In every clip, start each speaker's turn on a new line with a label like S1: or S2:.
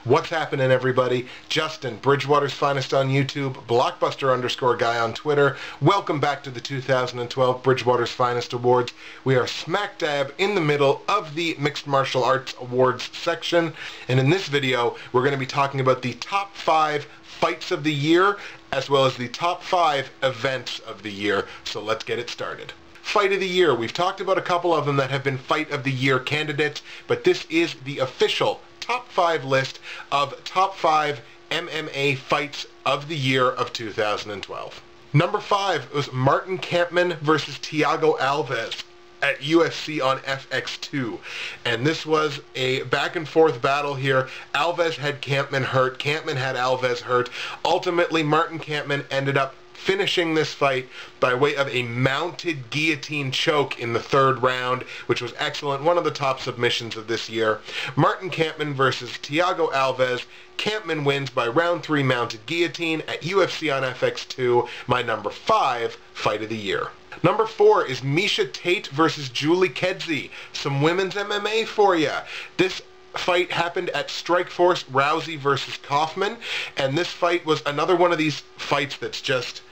S1: What's happening, everybody? Justin, Bridgewater's Finest on YouTube, Blockbuster_guy on Twitter. Welcome back to the 2012 Bridgewater's Finest Awards. We are smack dab in the middle of the Mixed Martial Arts Awards section, and in this video, we're going to be talking about the top 5 fights of the year, as well as the top 5 events of the year. So let's get it started. Fight of the Year. We've talked about a couple of them that have been Fight of the Year candidates, but this is the official top 5 list of top 5 MMA fights of the year of 2012. Number 5 was Martin Kampmann versus Thiago Alves at UFC on FX2. And this was a back and forth battle here. Alves had Kampmann hurt. Kampmann had Alves hurt. Ultimately, Martin Kampmann ended up finishing this fight by way of a mounted guillotine choke in the 3rd round, which was excellent. One of the top submissions of this year. Martin Kampmann versus Thiago Alves. Kampmann wins by round 3 mounted guillotine at UFC on FX2, my number 5 fight of the year. Number 4 is Miesha Tate versus Julie Kedzie. Some women's MMA for you. This fight happened at Strikeforce Rousey versus Kaufman, and this fight was another one of these fights that's just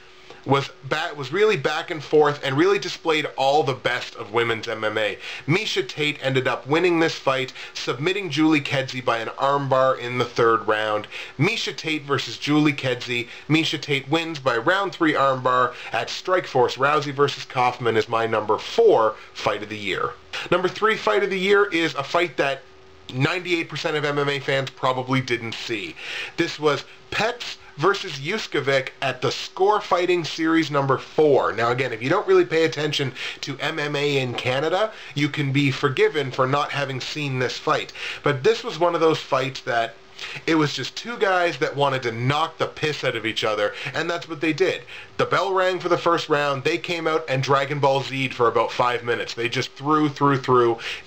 S1: was really back and forth and really displayed all the best of women's MMA. Miesha Tate ended up winning this fight, submitting Julie Kedzie by an armbar in the 3rd round. Miesha Tate versus Julie Kedzie. Miesha Tate wins by round 3 armbar at Strikeforce Rousey versus Kaufman is my number 4 fight of the year. Number 3 fight of the year is a fight that 98% of MMA fans probably didn't see. This was Petts versus Yuskovic at the Score Fighting Series number 4. Now again, if you don't really pay attention to MMA in Canada, you can be forgiven for not having seen this fight. But this was one of those fights that it was just two guys that wanted to knock the piss out of each other, and that's what they did. The bell rang for the first round, they came out and Dragon Ball Z'd for about 5 minutes. They just threw,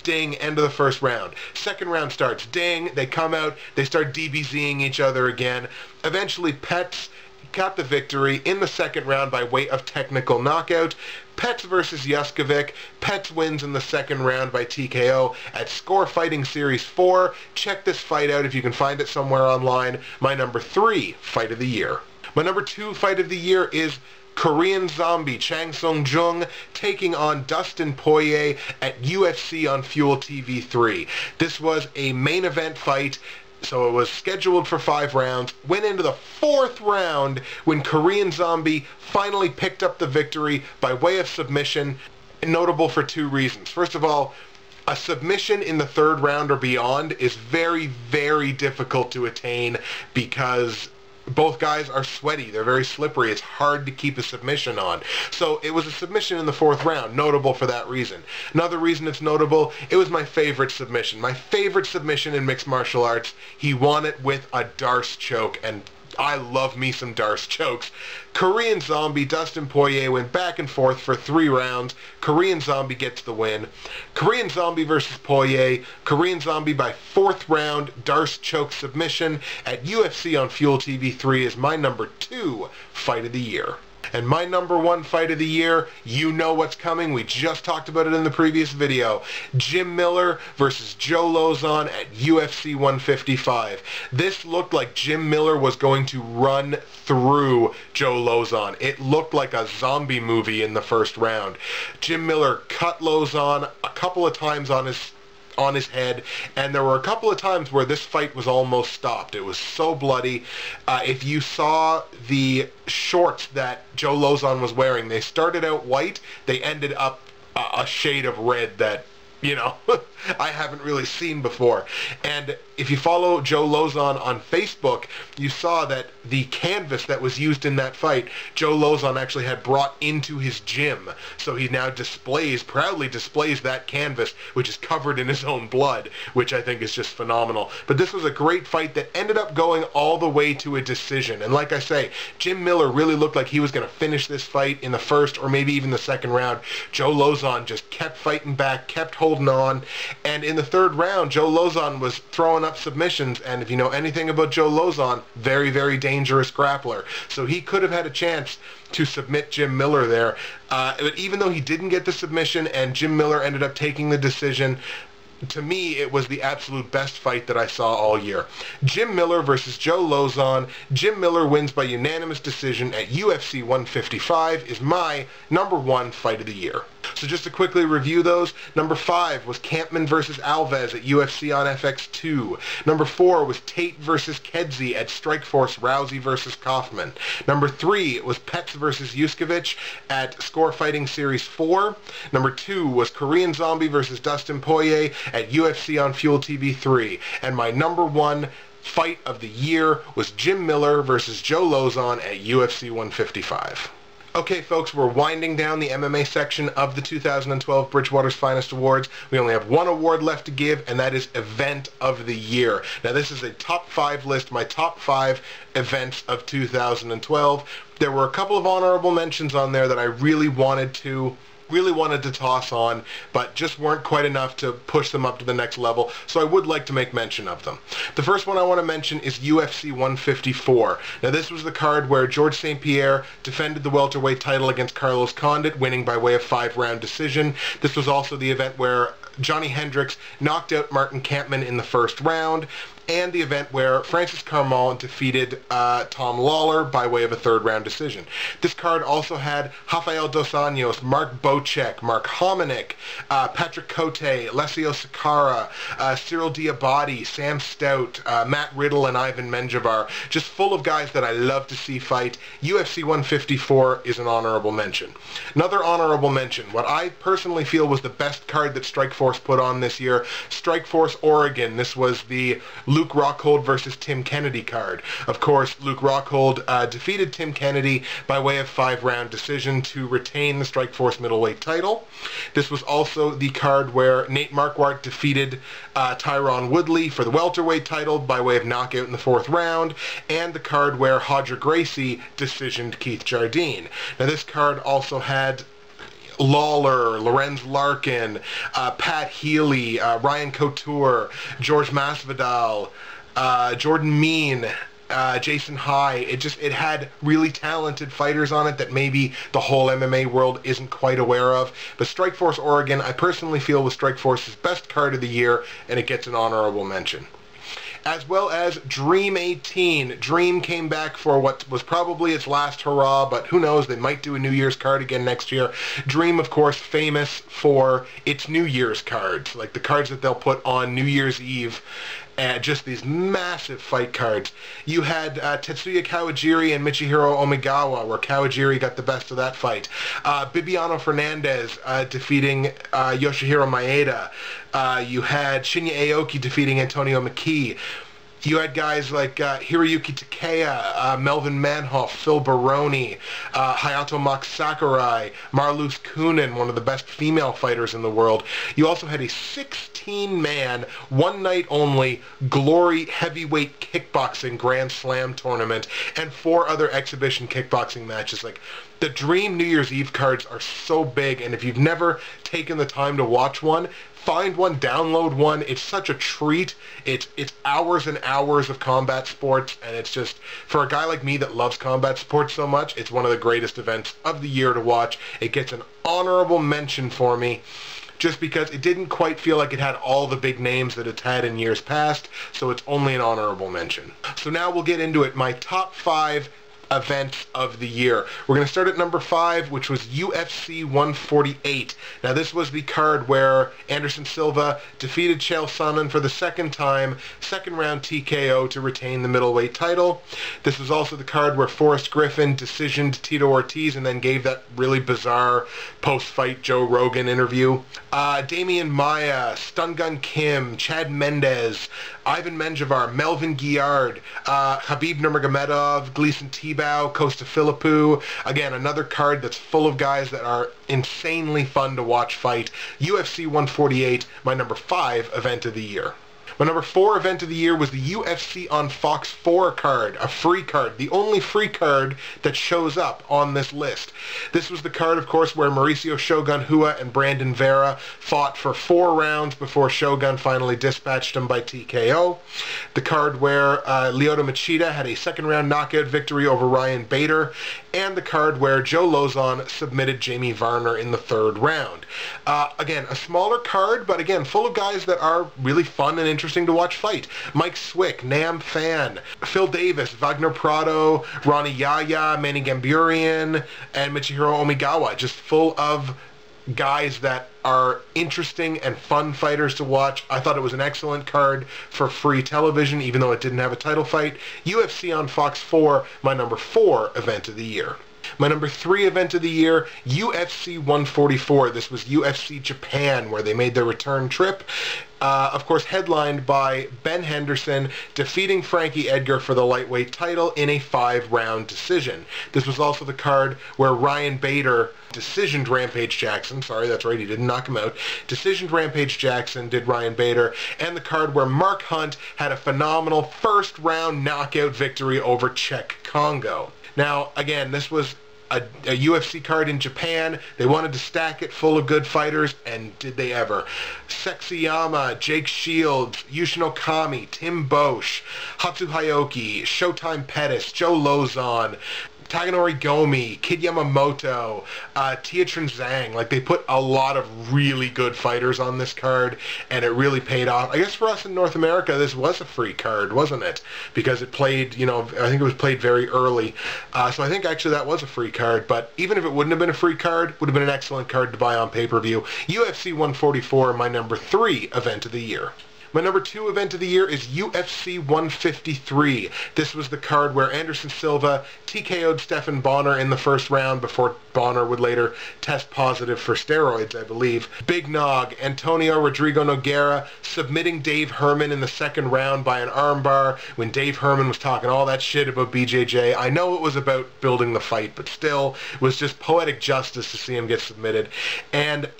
S1: ding, end of the first round. Second round starts, ding, they come out, they start DBZing each other again. Eventually, Petts got the victory in the 2nd round by way of technical knockout. Petts versus Yuskovic. Petts wins in the 2nd round by TKO at Score Fighting Series 4. Check this fight out if you can find it somewhere online. My number 3 fight of the year. My number 2 fight of the year is Korean Zombie Chang Sung-jung taking on Dustin Poirier at UFC on Fuel TV 3. This was a main event fight, so it was scheduled for 5 rounds, went into the 4th round when Korean Zombie finally picked up the victory by way of submission, notable for 2 reasons. First of all, a submission in the 3rd round or beyond is very, very difficult to attain because both guys are sweaty. They're very slippery. It's hard to keep a submission on. So it was a submission in the 4th round, notable for that reason. Another reason it's notable, it was my favorite submission. My favorite submission in mixed martial arts. He won it with a Darce choke, and I love me some Darce chokes. Korean Zombie, Dustin Poirier went back and forth for 3 rounds. Korean Zombie gets the win. Korean Zombie versus Poirier. Korean Zombie by 4th round, Darce choke submission at UFC on Fuel TV 3 is my number 2 fight of the year. And my number 1 fight of the year, you know what's coming. We just talked about it in the previous video. Jim Miller versus Joe Lauzon at UFC 155. This looked like Jim Miller was going to run through Joe Lauzon. It looked like a zombie movie in the 1st round. Jim Miller cut Lauzon a couple of times on his head, and there were a couple of times where this fight was almost stopped. It was so bloody. If you saw the shorts that Joe Lauzon was wearing, they started out white, they ended up a shade of red that you know, I haven't really seen before. And if you follow Joe Lauzon on Facebook, you saw that the canvas that was used in that fight, Joe Lauzon actually had brought into his gym. So he now proudly displays that canvas, which is covered in his own blood, which I think is just phenomenal. But this was a great fight that ended up going all the way to a decision. And like I say, Jim Miller really looked like he was going to finish this fight in the first or maybe even the second round. Joe Lauzon just kept fighting back, kept holding on. And in the third round, Joe Lauzon was throwing up submissions, and if you know anything about Joe Lauzon, very, very dangerous grappler. So he could have had a chance to submit Jim Miller there. But even though he didn't get the submission and Jim Miller ended up taking the decision, to me, it was the absolute best fight that I saw all year. Jim Miller versus Joe Lauzon. Jim Miller wins by unanimous decision at UFC 155, is my #1 fight of the year. So just to quickly review those, number 5 was Campman versus Alves at UFC on FX2. Number 4 was Tate versus Kedzie at Strikeforce Rousey versus Kaufman. Number 3 was Petz versus Yuskevich at Score Fighting Series 4. Number 2 was Korean Zombie versus Dustin Poirier at UFC on Fuel TV 3. And my #1 fight of the year was Jim Miller versus Joe Lauzon at UFC 155. Okay, folks, we're winding down the MMA section of the 2012 Bridgewater's Finest Awards. We only have one award left to give, and that is Event of the Year. Now, this is a top 5 list, my top 5 events of 2012. There were a couple of honorable mentions on there that I really wanted to toss on, but just weren't quite enough to push them up to the next level, so I would like to make mention of them. The first one I want to mention is UFC 154. Now, this was the card where George St. Pierre defended the welterweight title against Carlos Condit, winning by way of 5-round decision. This was also the event where Johnny Hendricks knocked out Martin Kampmann in the first round, and the event where Francis Carmel defeated Tom Lawler by way of a 3rd-round decision. This card also had Rafael Dos Anjos, Mark Bocek, Mark Hominick, Patrick Cote, Alessio Sakara, Cyril Diabati, Sam Stout, Matt Riddle, and Ivan Menjivar. Just full of guys that I love to see fight. UFC 154 is an honorable mention. Another honorable mention, what I personally feel was the best card that Strikeforce put on this year, Strikeforce Oregon. This was the Luke Rockhold versus Tim Kennedy card. Of course, Luke Rockhold defeated Tim Kennedy by way of 5-round decision to retain the Strikeforce middleweight title. This was also the card where Nate Marquardt defeated Tyron Woodley for the welterweight title by way of knockout in the 4th round, and the card where Roger Gracie decisioned Keith Jardine. Now, this card also had Lawler, Lorenz Larkin, Pat Healy, Ryan Couture, George Masvidal, Jordan Mean, Jason High. It had really talented fighters on it that maybe the whole MMA world isn't quite aware of. But Strikeforce Oregon, I personally feel, was Strikeforce's best card of the year, and it gets an honorable mention. As well as Dream 18. Dream came back for what was probably its last hurrah, but who knows, they might do a New Year's card again next year. Dream, of course, famous for its New Year's cards, like the cards that they'll put on New Year's Eve. Just these massive fight cards. You had Tetsuya Kawajiri and Michihiro Omigawa, where Kawajiri got the best of that fight. Bibiano Fernandez defeating Yoshihiro Maeda. You had Shinya Aoki defeating Antonio McKee. You had guys like Hiroyuki Takeya, Melvin Manhoff, Phil Baroni, Hayato Max Sakurai, Marloes Kunin, one of the best female fighters in the world. You also had a 16-man, one-night-only Glory heavyweight kickboxing Grand Slam tournament, and 4 other exhibition kickboxing matches. Like, the Dream New Year's Eve cards are so big, and if you've never taken the time to watch one, find one, download one. It's such a treat. It's hours and hours of combat sports, and it's just, for a guy like me that loves combat sports so much, it's one of the greatest events of the year to watch. It gets an honorable mention for me, just because it didn't quite feel like it had all the big names that it's had in years past, so it's only an honorable mention. So now we'll get into it. My top 5 events of the year. We're going to start at number 5, which was UFC 148. Now, this was the card where Anderson Silva defeated Chael Sonnen for the second time, second round TKO to retain the middleweight title. This was also the card where Forrest Griffin decisioned Tito Ortiz and then gave that really bizarre post-fight Joe Rogan interview. Damian Maia, Stun Gun Kim, Chad Mendes, Ivan Menjivar, Melvin Guillard, Khabib Nurmagomedov, Gleison Tebow, Costa Philippou. Again, another card that's full of guys that are insanely fun to watch fight. UFC 148, my number 5 event of the year. My number 4 event of the year was the UFC on Fox 4 card, a free card, the only free card that shows up on this list. This was the card, of course, where Mauricio Shogun Rua and Brandon Vera fought for 4 rounds before Shogun finally dispatched him by TKO. The card where Lyoto Machida had a second-round knockout victory over Ryan Bader, and the card where Joe Lauzon submitted Jamie Varner in the 3rd round. Again, a smaller card, but again, full of guys that are really fun and interesting to watch fight. Mike Swick, Nam Phan, Phil Davis, Wagner Prado, Ronnie Yaya, Manny Gamburian, and Michihiro Omigawa. Just full of guys that are interesting and fun fighters to watch. I thought it was an excellent card for free television, even though it didn't have a title fight. UFC on Fox 4, my number 4 event of the year. My number 3 event of the year, UFC 144. This was UFC Japan, where they made their return trip. Of course, headlined by Ben Henderson defeating Frankie Edgar for the lightweight title in a 5-round decision. This was also the card where Ryan Bader decisioned Rampage Jackson. Sorry, that's right, he didn't knock him out. Decisioned Rampage Jackson, did Ryan Bader. And the card where Mark Hunt had a phenomenal first-round knockout victory over Czech Congo. Now, again, this was a UFC card in Japan. They wanted to stack it full of good fighters, and did they ever. Sexyama, Jake Shields, Yushin Okami, Tim Bosch, Hatsu Hayoki, Showtime Pettis, Joe Lauzon, Taganori Gomi, Kid Yamamoto, Tiatrin Zhang. Like, they put a lot of really good fighters on this card, and it really paid off. I guess for us in North America, this was a free card, wasn't it? Because it played, you know, I think it was played very early. So I think actually that was a free card, but even if it wouldn't have been a free card, it would have been an excellent card to buy on pay-per-view. UFC 144, my number 3 event of the year. My number 2 event of the year is UFC 153. This was the card where Anderson Silva TKO'd Stephan Bonner in the 1st round before Bonner would later test positive for steroids, I believe. Big Nog, Antonio Rodrigo Nogueira submitting Dave Herman in the 2nd round by an armbar when Dave Herman was talking all that shit about BJJ. I know it was about building the fight, but still, it was just poetic justice to see him get submitted. And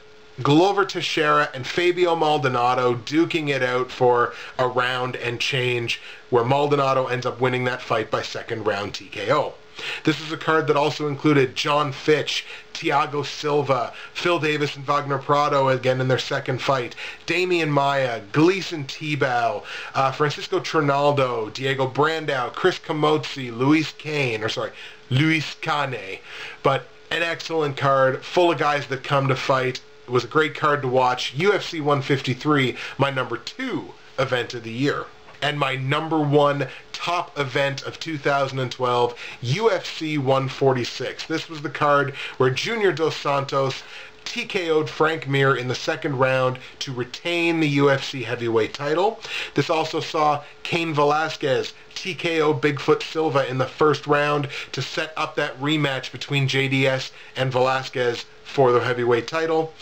S1: Glover Teixeira and Fabio Maldonado duking it out for a round and change, where Maldonado ends up winning that fight by 2nd round TKO. This is a card that also included John Fitch, Thiago Silva, Phil Davis and Wagner Prado again in their 2nd fight, Damian Maia, Gleison Tebow, Francisco Trinaldo, Diego Brandao, Chris Camozzi, Luis Cane. But an excellent card, full of guys that come to fight. It was a great card to watch. UFC 153, my number 2 event of the year. And my number 1 top event of 2012, UFC 146. This was the card where Junior Dos Santos TKO'd Frank Mir in the 2nd round to retain the UFC heavyweight title. This also saw Cain Velasquez TKO Bigfoot Silva in the 1st round to set up that rematch between JDS and Velasquez for the heavyweight title.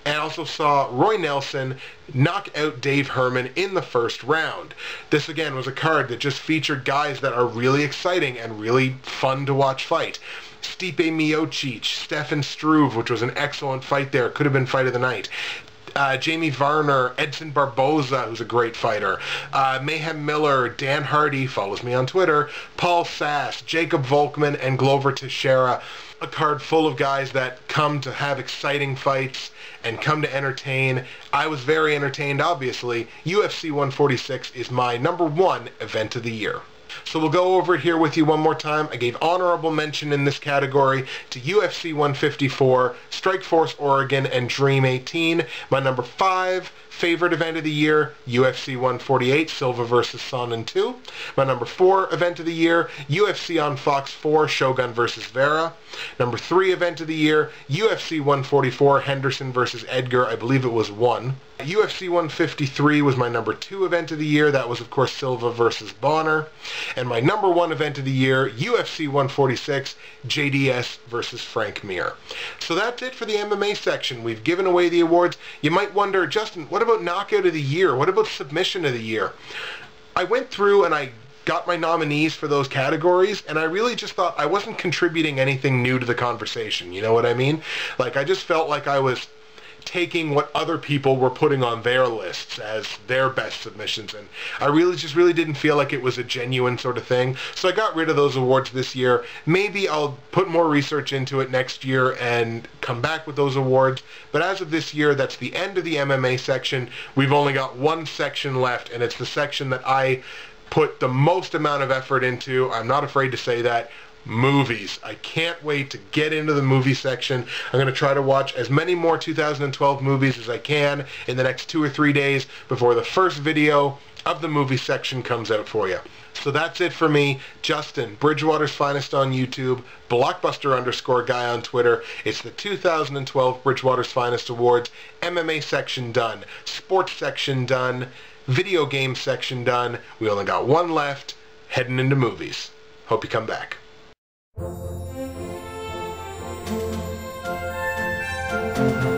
S1: And also saw Roy Nelson knock out Dave Herman in the 1st round. This again was a card that just featured guys that are really exciting and really fun to watch fight. Stipe Miocic, Stefan Struve, which was an excellent fight there, could have been fight of the night. Jamie Varner, Edson Barboza, who's a great fighter, Mayhem Miller, Dan Hardy, follows me on Twitter, Paul Sass, Jacob Volkman, and Glover Teixeira. A card full of guys that come to have exciting fights and come to entertain. I was very entertained, obviously. UFC 146 is my number 1 event of the year. So we'll go over it here with you one more time. I gave honorable mention in this category to UFC 154, Strikeforce Oregon, and Dream 18. My number 5 favorite event of the year, UFC 148, Silva vs. Sonnen 2. My number 4 event of the year, UFC on Fox 4, Shogun vs. Vera. Number 3 event of the year, UFC 144, Henderson vs. Edgar. I believe it was 1. UFC 153 was my number 2 event of the year. That was, of course, Silva versus Bonner. And my number 1 event of the year, UFC 146, JDS versus Frank Mir. So that's it for the MMA section. We've given away the awards. You might wonder, Justin, what about knockout of the year? What about submission of the year? I went through and I got my nominees for those categories, and I really just thought I wasn't contributing anything new to the conversation. You know what I mean? Like, I just felt like I was taking what other people were putting on their lists as their best submissions, and I really didn't feel like it was a genuine sort of thing. So I got rid of those awards this year. Maybe I'll put more research into it next year and come back with those awards. But as of this year, that's the end of the MMA section. We've only got one section left, and it's the section that I put the most amount of effort into. I'm not afraid to say that. Movies. I can't wait to get into the movie section. I'm going to try to watch as many more 2012 movies as I can in the next 2 or 3 days before the first video of the movie section comes out for you. So that's it for me, Justin, Bridgewater's Finest on YouTube, Blockbuster_guy on Twitter. It's the 2012 Bridgewater's Finest Awards. MMA section done. Sports section done. Video game section done. We only got one left, heading into movies. Hope you come back.
S2: Thank you.